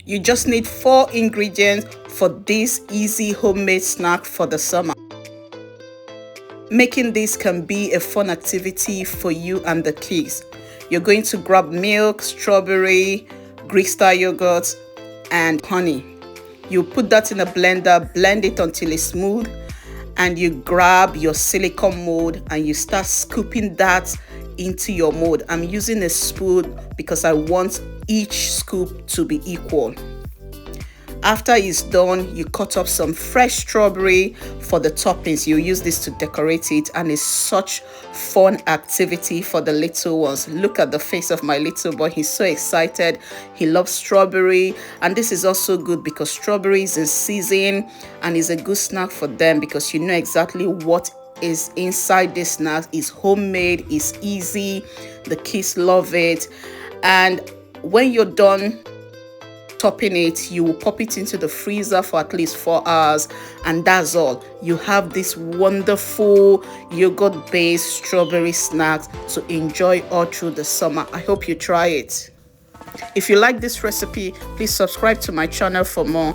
You just need 4 ingredients for this easy homemade snack for the summer. Making this can be a fun activity for you and the kids. You're going to grab milk, strawberry, Greek style yogurt, and honey. You put that in a blender, blend it until it's smooth, and you grab your silicone mold and you start scooping that into your mold. I'm using a spoon because I want each scoop to be equal. After it's done, you cut up some fresh strawberry for the toppings. You use this to decorate it, and it's such fun activity for the little ones. Look at the face of my little boy. He's so excited. He loves strawberry, and this is also good because strawberry is in season and is a good snack for them because you know exactly what is inside this snack. It's homemade, it's easy, the kids love it. And when you're done topping it, you will pop it into the freezer for at least 4 hours, and that's all. You have this wonderful yogurt based strawberry snack to enjoy all through the summer. I hope you try it. If you like this recipe, please subscribe to my channel for more.